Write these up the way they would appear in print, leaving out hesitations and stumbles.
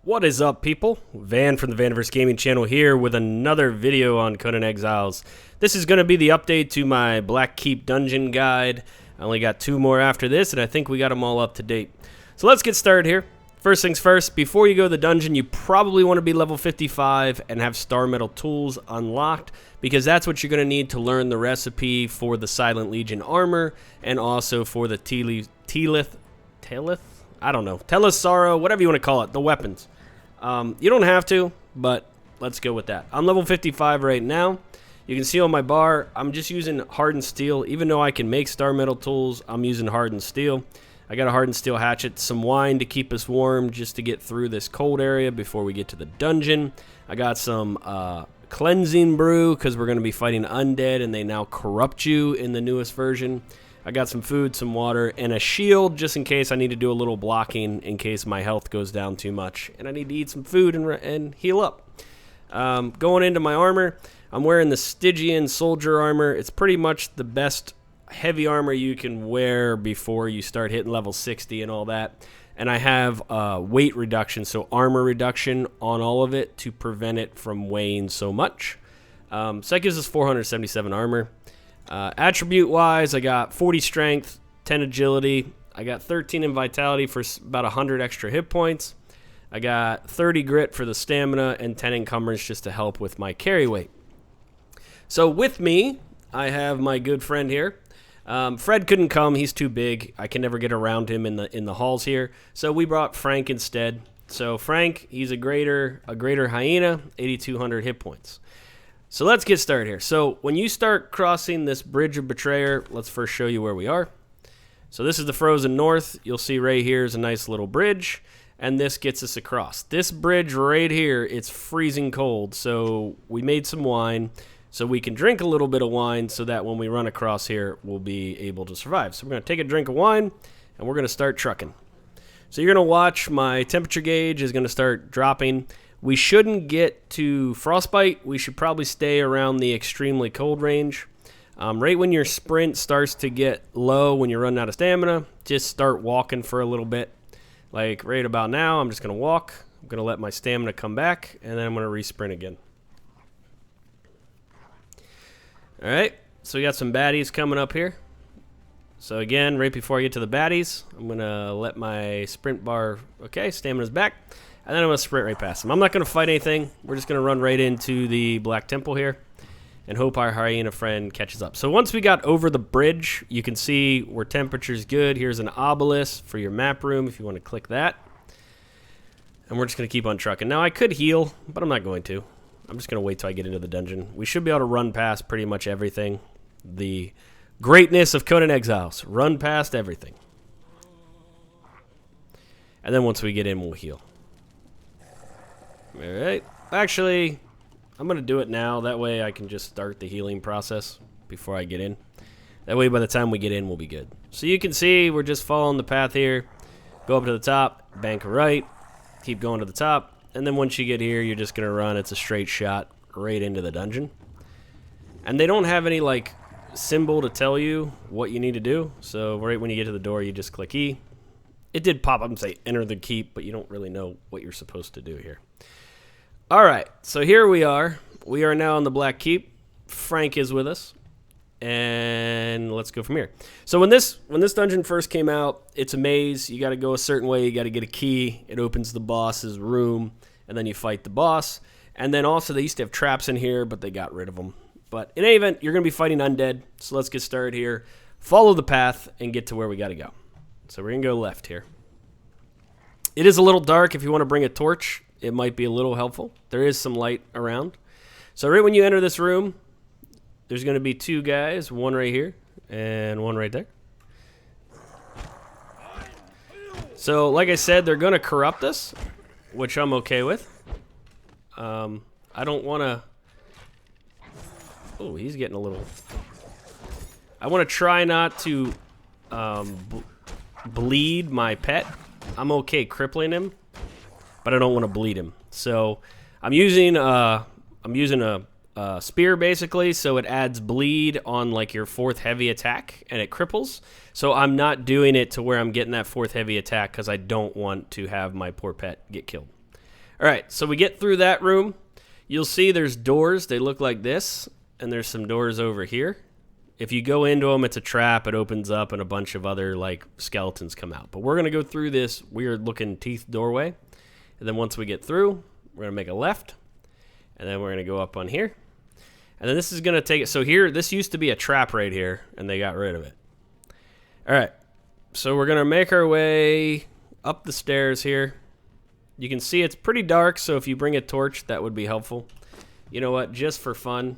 What is up, people? Van from the Vaniverse Gaming Channel here with another video on Conan Exiles. This is going to be the update to my Black Keep dungeon guide. I only got 2 more after this, and I think we got them all up to date. So let's get started here. First things first, before you go to the dungeon, you probably want to be level 55 and have star metal tools unlocked, because that's what you're going to need to learn the recipe for the Silent Legion armor, and also for the Telith? I don't know. Telesaro, whatever you want to call it, the weapons. You don't have to, but let's go with that. I'm level 55 right now. You can see on my bar, I'm just using hardened steel. Even though I can make star metal tools, I'm using hardened steel. I got a hardened steel hatchet, some wine to keep us warm just to get through this cold area before we get to the dungeon. I got some cleansing brew because we're going to be fighting undead and they now corrupt you in the newest version. I got some food, some water, and a shield just in case I need to do a little blocking in case my health goes down too much and I need to eat some food and heal up. Going into my armor, I'm wearing the Stygian soldier armor. It's pretty much the best heavy armor you can wear before you start hitting level 60 and all that. And I have weight reduction, so armor reduction on all of it to prevent it from weighing so much. So that gives us 477 armor. Attribute-wise, I got 40 strength, 10 agility. I got 13 in vitality for about 100 extra hit points. I got 30 grit for the stamina and 10 encumbrance just to help with my carry weight. So with me, I have my good friend here. Fred couldn't come; he's too big. I can never get around him in the halls here. So we brought Frank instead. So Frank, he's a greater hyena, 8,200 hit points. So let's get started here. So when you start crossing this bridge of betrayer, let's first show you where we are. So this is the frozen north. You'll see right here is a nice little bridge, and this gets us across. This bridge right here, it's freezing cold. So we made some wine. So we can drink a little bit of wine so that when we run across here, we'll be able to survive. So we're going to take a drink of wine, and we're going to start trucking. So you're going to watch my temperature gauge is going to start dropping. We shouldn't get to frostbite. We should probably stay around the extremely cold range. Right when your sprint starts to get low, when you're running out of stamina, just start walking for a little bit. Like right about now, I'm just going to walk. I'm going to let my stamina come back, and then I'm going to re-sprint again. All right, so we got some baddies coming up here. So again, right before I get to the baddies, I'm going to let my sprint bar, okay, stamina's back, and then I'm going to sprint right past them. I'm not going to fight anything. We're just going to run right into the Black Temple here and hope our hyena friend catches up. So once we got over the bridge, you can see where temperature's good. Here's an obelisk for your map room if you want to click that. And we're just going to keep on trucking. Now, I could heal, but I'm not going to. I'm just going to wait till I get into the dungeon. We should be able to run past pretty much everything. The greatness of Conan Exiles. Run past everything. And then once we get in, we'll heal. Alright. Actually, I'm going to do it now. That way I can just start the healing process before I get in. That way by the time we get in, we'll be good. So you can see we're just following the path here. Go up to the top. Bank right. Keep going to the top. And then once you get here, you're just going to run. It's a straight shot right into the dungeon. And they don't have any, like, symbol to tell you what you need to do. So right when you get to the door, you just click E. It did pop up and say, enter the keep, but you don't really know what you're supposed to do here. All right, so here we are. We are now on the Black Keep. Frank is with us. And let's go from here. So when this dungeon first came out, it's a maze. You got to go a certain way. You got to get a key. It opens the boss's room, and then you fight the boss. And then also they used to have traps in here, but they got rid of them. But in any event, you're going to be fighting undead. So let's get started here. Follow the path and get to where we got to go. So we're going to go left here. It is a little dark. If you want to bring a torch, it might be a little helpful. There is some light around. So right when you enter this room, there's going to be 2 guys, one right here and one right there. So, like I said, they're going to corrupt us, which I'm okay with. I don't want to... Oh, he's getting a little... I want to try not to bleed my pet. I'm okay crippling him, but I don't want to bleed him. So, I'm using a spear basically, so it adds bleed on like your 4th heavy attack and it cripples. So I'm not doing it to where I'm getting that 4th heavy attack because I don't want to have my poor pet get killed. Alright, so we get through that room. You'll see there's doors. They look like this. And there's some doors over here. If you go into them, it's a trap. It opens up and a bunch of other like skeletons come out. But we're going to go through this weird looking teeth doorway. And then once we get through, we're going to make a left. And then we're going to go up on here. And then this is going to take it. So here, this used to be a trap right here. And they got rid of it. Alright. So we're going to make our way up the stairs here. You can see it's pretty dark. So if you bring a torch, that would be helpful. You know what? Just for fun.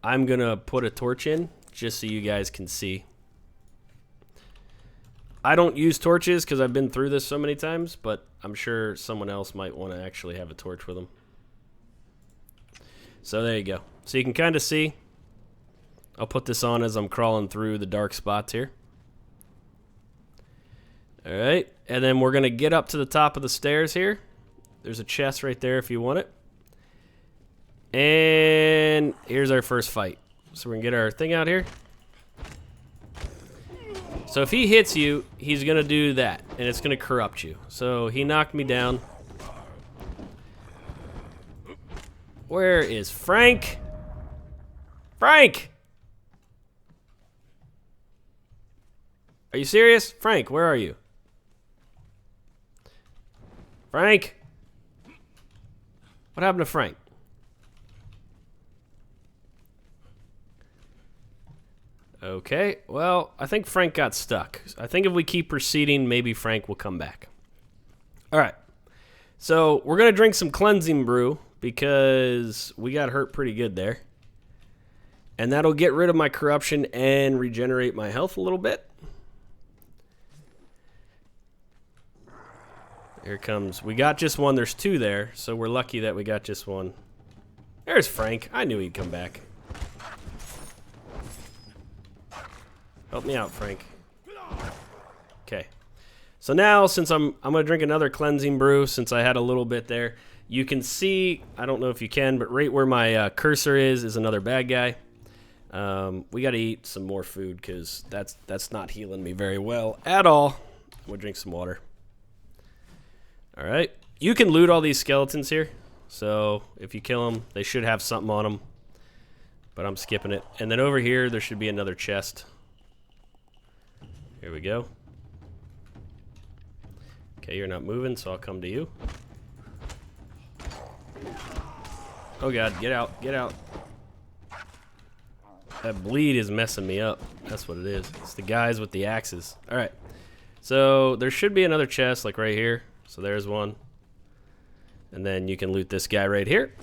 I'm going to put a torch in just so you guys can see. I don't use torches because I've been through this so many times, but I'm sure someone else might want to actually have a torch with them. So there you go. So you can kind of see. I'll put this on as I'm crawling through the dark spots here. Alright, and then we're going to get up to the top of the stairs here. There's a chest right there if you want it. And here's our first fight. So we're going to get our thing out here. So if he hits you, he's going to do that. And it's going to corrupt you. So he knocked me down. Where is Frank? Frank! Are you serious? Frank, where are you? Frank? What happened to Frank? Okay, well, I think Frank got stuck. I think if we keep proceeding, maybe Frank will come back. Alright, so we're going to drink some cleansing brew because we got hurt pretty good there. And that'll get rid of my corruption and regenerate my health a little bit. Here comes, we got just one, there's two there, so we're lucky that we got just one. There's Frank, I knew he'd come back. Help me out, Frank. Okay. So now, since I'm going to drink another cleansing brew, since I had a little bit there, you can see, I don't know if you can, but right where my cursor is another bad guy. We got to eat some more food because that's not healing me very well at all. I'm going to drink some water. All right. You can loot all these skeletons here. So if you kill them, they should have something on them. But I'm skipping it. And then over here, there should be another chest. Here we go. Okay, you're not moving, so I'll come to you. Oh god, get out, get out. That bleed is messing me up. That's what it is. It's the guys with the axes. Alright. So there should be another chest like right here. So there's one. And then you can loot this guy right here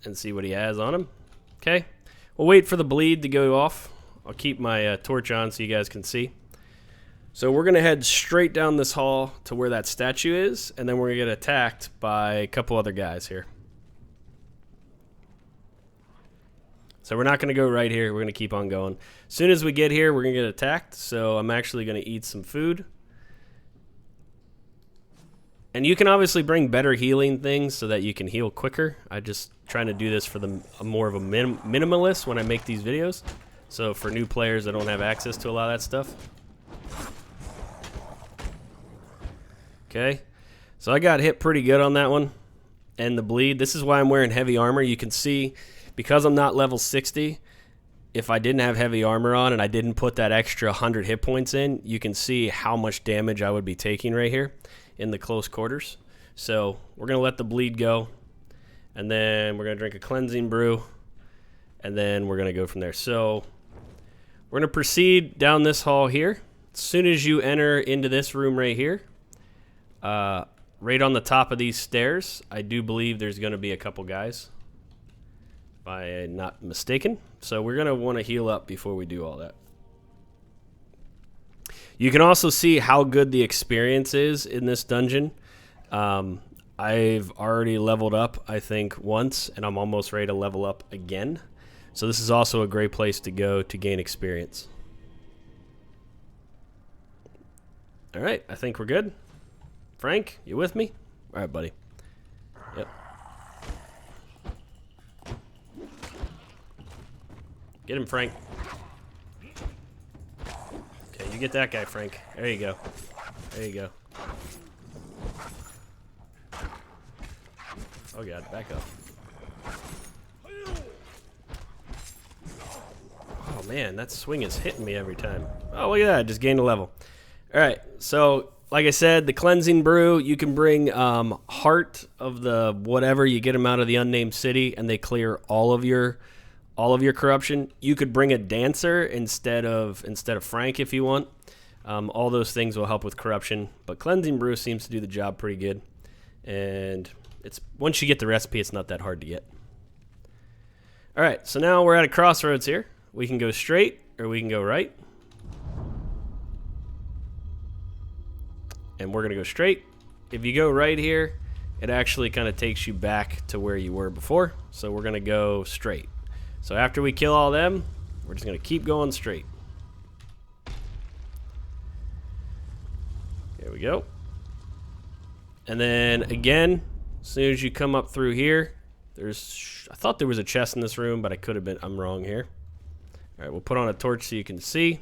and see what he has on him. Okay. We'll wait for the bleed to go off. I'll keep my torch on so you guys can see. So we're going to head straight down this hall to where that statue is, and then we're going to get attacked by a couple other guys here. So we're not going to go right here. We're going to keep on going. As soon as we get here, we're going to get attacked, so I'm actually going to eat some food. And you can obviously bring better healing things so that you can heal quicker. I'm just trying to do this for more of a minimalist when I make these videos. So for new players that don't have access to a lot of that stuff. Okay, so I got hit pretty good on that one. And the bleed, this is why I'm wearing heavy armor. You can see, because I'm not level 60, if I didn't have heavy armor on and I didn't put that extra 100 hit points in, you can see how much damage I would be taking right here in the close quarters. So we're going to let the bleed go. And then we're going to drink a cleansing brew. And then we're going to go from there. So we're going to proceed down this hall here. As soon as you enter into this room right here, right on the top of these stairs, I do believe there's going to be a couple guys, if I'm not mistaken. So we're going to want to heal up before we do all that. You can also see how good the experience is in this dungeon. I've already leveled up, I think, once, and I'm almost ready to level up again. So this is also a great place to go to gain experience. All right, I think we're good. Frank, you with me? All right, buddy. Yep. Get him, Frank. Okay, you get that guy, Frank. There you go. There you go. Oh god, back up. Oh man, that swing is hitting me every time. Oh, look at that, I just gained a level. Alright, so like I said, the cleansing brew, you can bring heart of the whatever, you get them out of the unnamed city and they clear all of your corruption. You could bring a dancer instead of Frank if you want. All those things will help with corruption, but cleansing brew seems to do the job pretty good. And it's once you get the recipe, it's not that hard to get. All right, so now we're at a crossroads here. We can go straight or we can go right. And we're gonna go straight. If you go right here, it actually kind of takes you back to where you were before. So we're gonna go straight. So after we kill all them, we're just gonna keep going straight. Here we go. And then again, as soon as you come up through here, I thought there was a chest in this room, but I'm wrong here. All right, we'll put on a torch so you can see.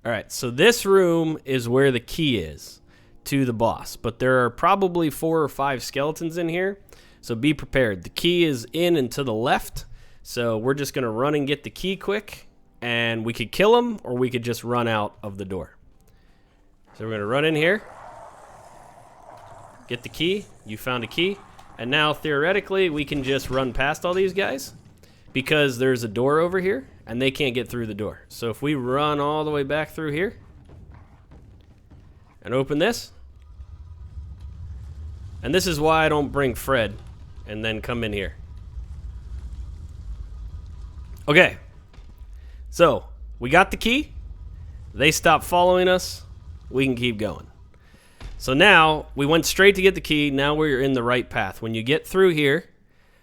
All right, so this room is where the key is to the boss, but there are probably 4 or 5 skeletons in here, so be prepared. The key is in and to the left, so we're just gonna run and get the key quick, and we could kill them, or we could just run out of the door. So we're gonna run in here, get the key, you found a key, and now theoretically we can just run past all these guys, because there's a door over here, and they can't get through the door. So if we run all the way back through here, and open this, and this is why I don't bring Fred, and then come in here. Okay, so we got the key, they stopped following us, we can keep going. So now, we went straight to get the key, now we're in the right path. When you get through here,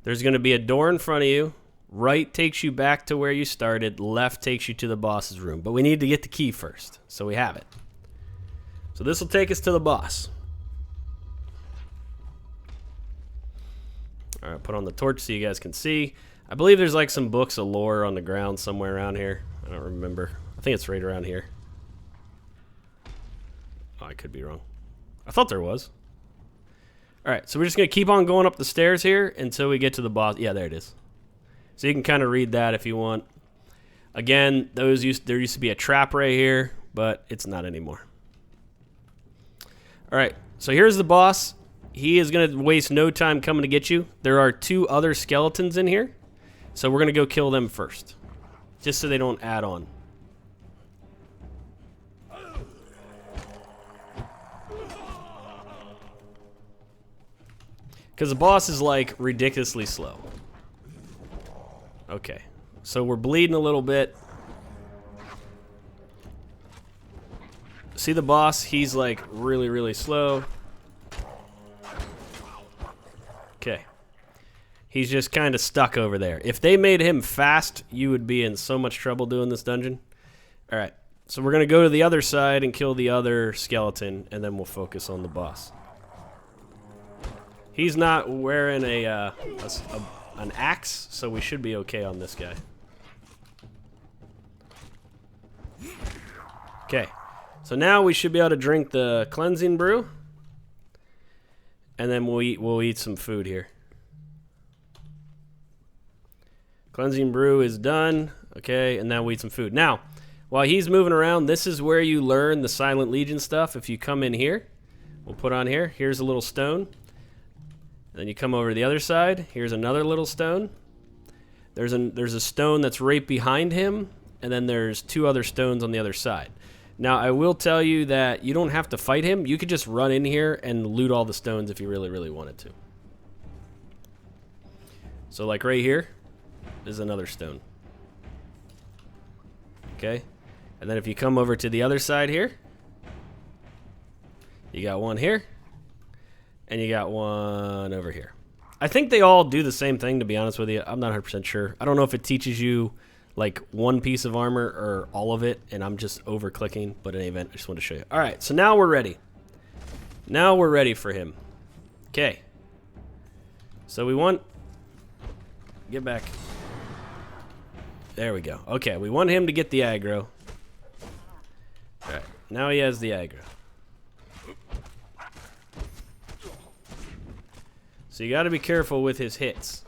there's gonna be a door in front of you. Right takes you back to where you started. Left takes you to the boss's room. But we need to get the key first. So we have it. So this will take us to the boss. Alright, put on the torch so you guys can see. I believe there's like some books of lore on the ground somewhere around here. I don't remember. I think it's right around here. Oh, I could be wrong. I thought there was. Alright, so we're just going to keep on going up the stairs here until we get to the boss. Yeah, there it is. So you can kind of read that if you want. Again, there used to be a trap right here, but it's not anymore. All right, so here's the boss. He is going to waste no time coming to get you. There are 2 other skeletons in here, so we're going to go kill them first, just so they don't add on. Because the boss is like ridiculously slow. Okay, so we're bleeding a little bit. See the boss? He's like really, really slow. Okay. He's just kind of stuck over there. If they made him fast, you would be in so much trouble doing this dungeon. Alright, so we're going to go to the other side and kill the other skeleton, and then we'll focus on the boss. He's not wearing an axe, so we should be okay on this guy. Okay, so now we should be able to drink the cleansing brew, and then we'll eat some food here. Cleansing brew is done. Okay, and now we eat some food. Now, while he's moving around, this is where you learn the Silent Legion stuff. If you come in here, we'll put on here. Here's a little stone. Then you come over to the other side. Here's another little stone. There's a stone that's right behind him, and then there's 2 other stones on the other side. Now, I will tell you that you don't have to fight him. You could just run in here and loot all the stones if you really, really wanted to. So, like right here is another stone. Okay? And then if you come over to the other side here, you got one here, and you got one over here. I think they all do the same thing, to be honest with you. I'm not 100% sure. I don't know if it teaches you like one piece of armor or all of it, and I'm just over clicking, but in any event, I just wanted to show you. All right, so now we're ready. Now we're ready for him. Okay. So we want... Get back. There we go. Okay, we want him to get the aggro. All right, now he has the aggro. So you got to be careful with his hits.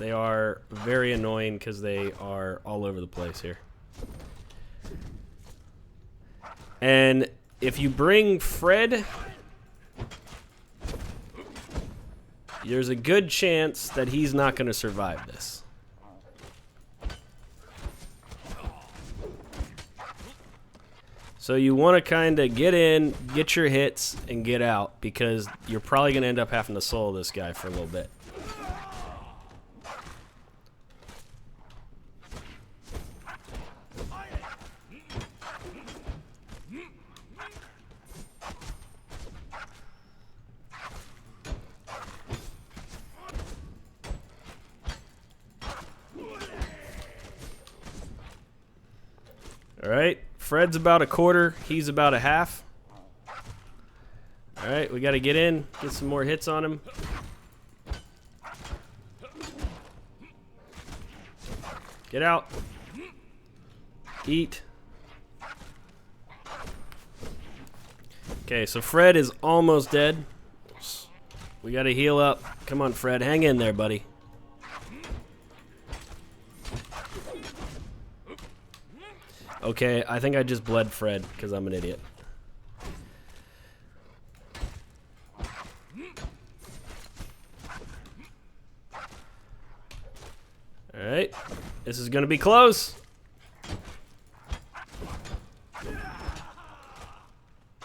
They are very annoying because they are all over the place here. And if you bring Fred, there's a good chance that he's not going to survive this. So you want to kind of get in, get your hits, and get out, because you're probably going to end up having to solo this guy for a little bit. Alright, Fred's about a quarter, he's about a half. Alright, we gotta get in, get some more hits on him. Get out. Eat. Okay, so Fred is almost dead. We gotta heal up. Come on, Fred, hang in there, buddy. Okay, I think I just bled Fred because I'm an idiot. Alright, this is going to be close.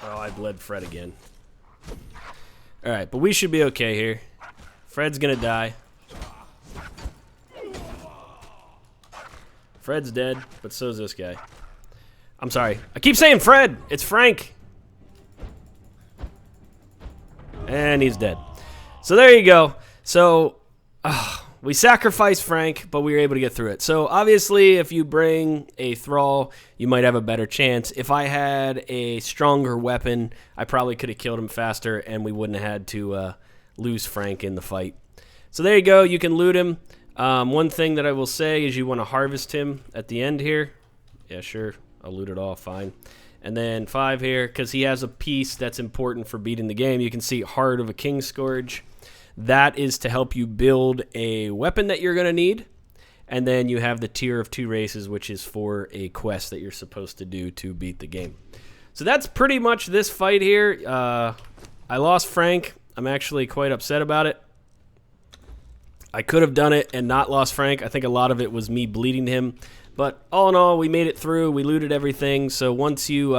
Oh, I bled Fred again. Alright, but we should be okay here. Fred's going to die. Fred's dead, but so's this guy. I'm sorry. I keep saying Fred. It's Frank. And he's dead. So there you go. So we sacrificed Frank, but we were able to get through it. So obviously, if you bring a thrall, you might have a better chance. If I had a stronger weapon, I probably could have killed him faster, and we wouldn't have had to lose Frank in the fight. So there you go. You can loot him. One thing that I will say is you want to harvest him at the end here. Yeah, sure. I'll loot it all, fine. And then 5 here, because he has a piece that's important for beating the game. You can see Heart of a King Scourge. That is to help you build a weapon that you're going to need. And then you have the Tier of 2 Races, which is for a quest that you're supposed to do to beat the game. So that's pretty much this fight here. I lost Frank. I'm actually quite upset about it. I could have done it and not lost Frank. I think a lot of it was me bleeding him. But all in all, we made it through. We looted everything. So once you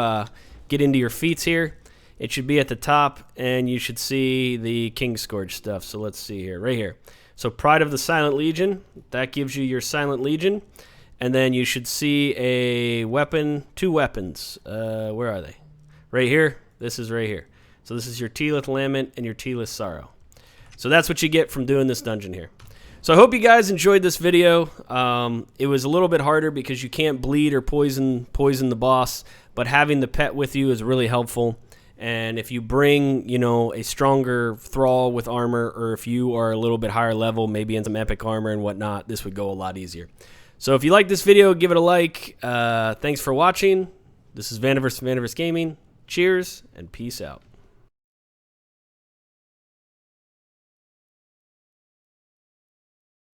get into your feats here, it should be at the top, and you should see the King Scourge stuff. So let's see here, right here. So Pride of the Silent Legion, that gives you your Silent Legion. And then you should see a weapon, 2 weapons. Where are they? Right here. This is right here. So this is your Teelith Lament and your Teelith Sorrow. So that's what you get from doing this dungeon here. So I hope you guys enjoyed this video. It was a little bit harder because you can't bleed or poison the boss, but having the pet with you is really helpful. And if you bring, you know, a stronger thrall with armor, or if you are a little bit higher level, maybe in some epic armor and whatnot, this would go a lot easier. So if you like this video, give it a like. Thanks for watching. This is Vaniverse Gaming. Cheers and peace out.